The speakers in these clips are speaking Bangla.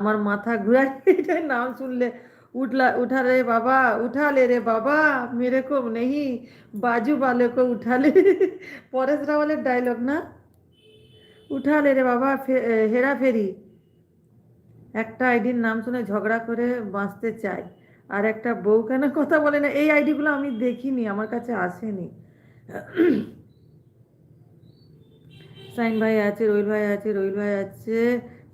আমার মাথা ঘুরাই এটাই নাম শুনলে। उठा रे बाबा, उठा ले रे बाबा, मेरे को नहीं, बाजू वाले को उठा ले। পরেশ রাওয়ালের ডায়লগ না? উঠা লে রে বাবা, হেরাফেরি। একটা আইডির নাম শুনে ঝগড়া করে বাঁচতে চাই, আর একটা বউ কেন কথা বলে না। এই আইডিগুলো আমি দেখিনি, আমার কাছে আসেনি। সাইন ভাই আছে, রোহিল ভাই আছে, রোহিল ভাই আছে,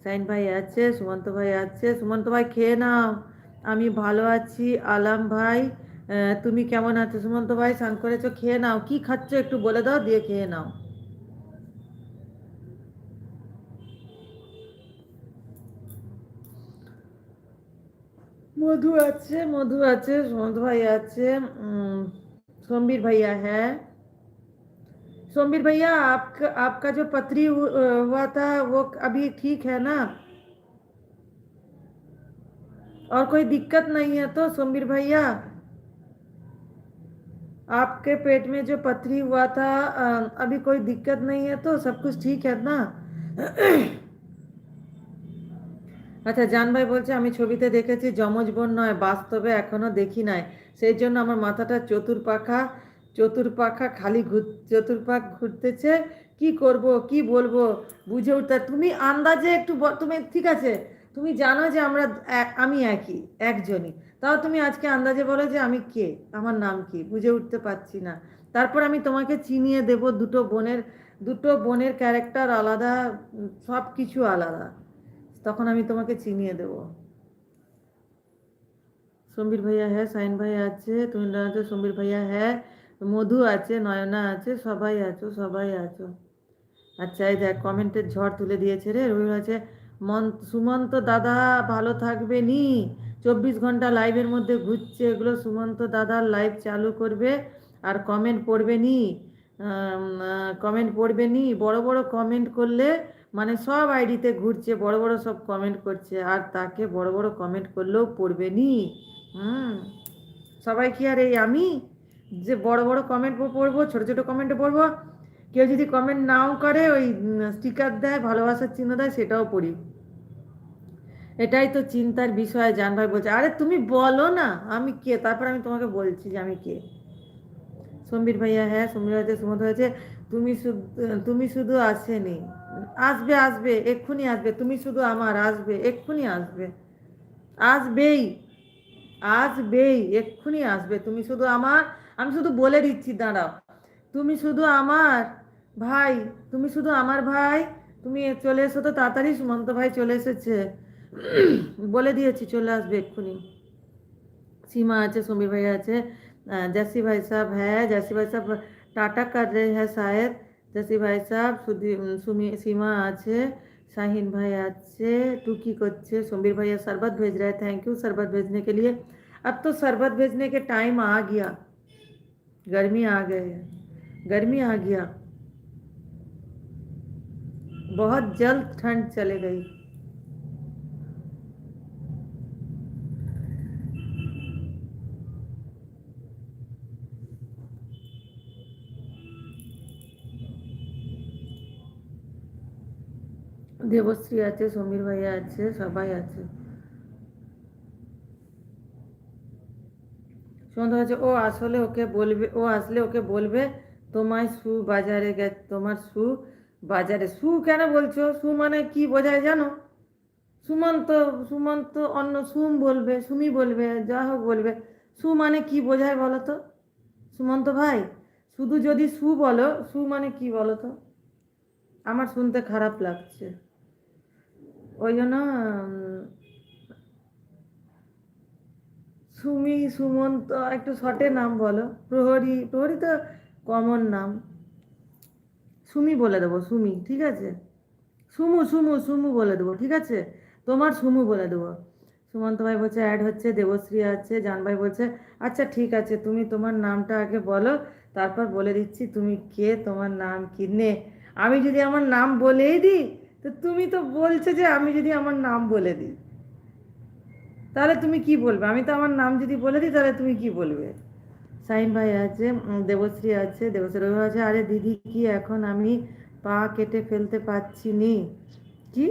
সাইন ভাই আছে, সুমন্ত ভাই আছে। সুমন্ত ভাই খেয়ে নাও। আমি ভালো আছি আলাম ভাই। তুমি কেমন আছো? সুমন্ত ভাই স্নান করেছো? খেয়ে নাও। কি খাচ্ছ একটু বলে দাও, দিয়ে খেয়ে নাও। মধু আছে, মধু আছে, সুমন্ত ভাই আছে। सोमवीर भैया है। सोमवीर भैया, आपका आपका जो पथरी हुआ था वो अभी ठीक है ना? और कोई दिक्कत नहीं है तो सोमवीर भैया? आपके पेट में जो पथरी हुआ था, अभी कोई दिक्कत नहीं है तो? सब कुछ ठीक है ना? আচ্ছা, জান ভাই বলছে আমি ছবিতে দেখেছি যমজ বোন নয়, বাস্তবে এখনো দেখি নাই, সেই জন্য আমার মাথাটা চতুর্পাখা চতুর্পাখা খালি চতুর্পাখ ঘুরতেছে। কি করব, কি বলবো বুঝে উঠতে। তুমি আন্দাজে একটু তুমি ঠিক আছে, তুমি জানো যে আমরা আমি একজনই, তাও তুমি আজকে আন্দাজে বলো যে আমি কে, আমার নাম কি, বুঝে উঠতে পারছি না। তারপর আমি তোমাকে চিনিয়ে দেব, দুটো বোনের ক্যারেক্টার আলাদা, সব কিছু আলাদা, তখন আমি তোমাকে চিনিয়ে দেব। সমীর ভাইয়া হ্যাঁ, সাইন ভাই আছে, তুমি আছে, সমীর ভাইয়া হ্যাঁ, মধু আছে, নয়না আছে, সবাই আছো, সবাই আছো। আচ্ছা, এই দেখ কমেন্টের ঝড় তুলে দিয়েছে রে। রবি আছে, সুমন্ত দাদা ভালো থাকবে নি, 24 ঘন্টা লাইভের মধ্যে ঘুরছে এগুলো। সুমন্ত দাদার লাইভ চালু করবে আর কমেন্ট পড়বে নি, কমেন্ট পড়বে নি, বড় বড় কমেন্ট করলে, মানে সব আইডিতে ঘুরছে, বড় বড় সব কমেন্ট করছে, আর তাকে বড় বড় কমেন্ট করলেও পড়বে নি। হুম, সবাই কি আর এই আমি যে বড় বড় কমেন্ট পড়বো, ছোট ছোট কমেন্টে পড়বো? কেউ যদি কমেন্ট নাও করে, ওই স্টিকার দেয়, ভালোবাসার চিহ্ন দেয়, সেটাও পড়ি। এটাই তো চিন্তার বিষয়। জান ভাই বলছে আরে তুমি বলো না আমি কে, তারপর আমি তোমাকে বলছি যে আমি কে। সমীর ভাইয়া হ্যাঁ, সমীর হয়েছে, সুমন্ত হয়েছে। তুমি শুধু আসেনি, আসবে আসবে এক্ষুনি আসবে। তুমি শুধু আমার, আসবে এক্ষুনি আসবে, আসবেই, আসবেই এক্ষুনি আসবে। তুমি শুধু আমার, আমি শুধু বলে দিচ্ছি, দাঁড়াও। তুমি শুধু আমার ভাই, তুমি শুধু আমার ভাই, তুমি চলে এসো তো তাড়াতাড়ি। সুমন্ত ভাই চলে এসেছে, বলে দিয়েছি চলে আসবে এক্ষুনি। सीमा আছে, समीर भाई আছে, जैसी भाई साहब है, जैसी भाई साहब टाटा कर रहे हैं शायद। जैसी भाई साहब, सीमा আছে, শাহিন ভাই আছে, টুকি করছে। समीर भैया शरबत भेज रहे हैं, थैंक यू शरबत भेजने के लिए। अब तो शरबत भेजने के टाइम आ गया, गर्मी आ गए, गर्मी आ गया, बहुत जल्द ठंड चले गई। দেবশ্রী আছে, সমীর ভাইয়া আছে, সবাই আছে। সন্ধ্যা হচ্ছে, ও আসলে ওকে বলবে, ও আসলে ওকে বলবে তোমায় শু বাজারে গেছে, তোমার শু বাজারে। শু কেন বলছো? শু মানে কি বোঝায় জানো? সুমন্ত, সুমন্ত অন্য সুম বলবে, সুমি বলবে, যা হোক বলবে। শু মানে কি বোঝায় বলো তো সুমন্ত ভাই? শুধু যদি শু বলো, শু মানে কি বলো তো? আমার শুনতে খারাপ লাগছে, ওই জন্য সুমি, সুমন্ত একটু শর্টে নাম বলো। প্রহরী, প্রহরী তো কমন নাম। সুমি বলে দেবো, সুমি ঠিক আছে। সুমু, সুমু, সুমু বলে দেবো, ঠিক আছে, তোমার সুমু বলে দেবো। সুমন্ত ভাই বলছে অ্যাড হচ্ছে, দেবশ্রী আছে, জান ভাই বলছে আচ্ছা ঠিক আছে, তুমি তোমার নামটা আগে বলো, তারপর বলে দিচ্ছি তুমি কে, তোমার নাম কি। নে, আমি যদি আমার নাম বলেই দিই, তো তুমি তো বলছো যে আমি যদি আমার নাম বলে দিই, তাহলে তুমি কি বলবে? আমি তো আমার নাম যদি বলে দিই, তাহলে তুমি কি বলবে? সাইন ভাই আছে, দেবশ্রী আছে, দেবশ্রী আছে। আরে দিদি কি এখন আমি পা কেটে ফেলতে পারছি নি? কি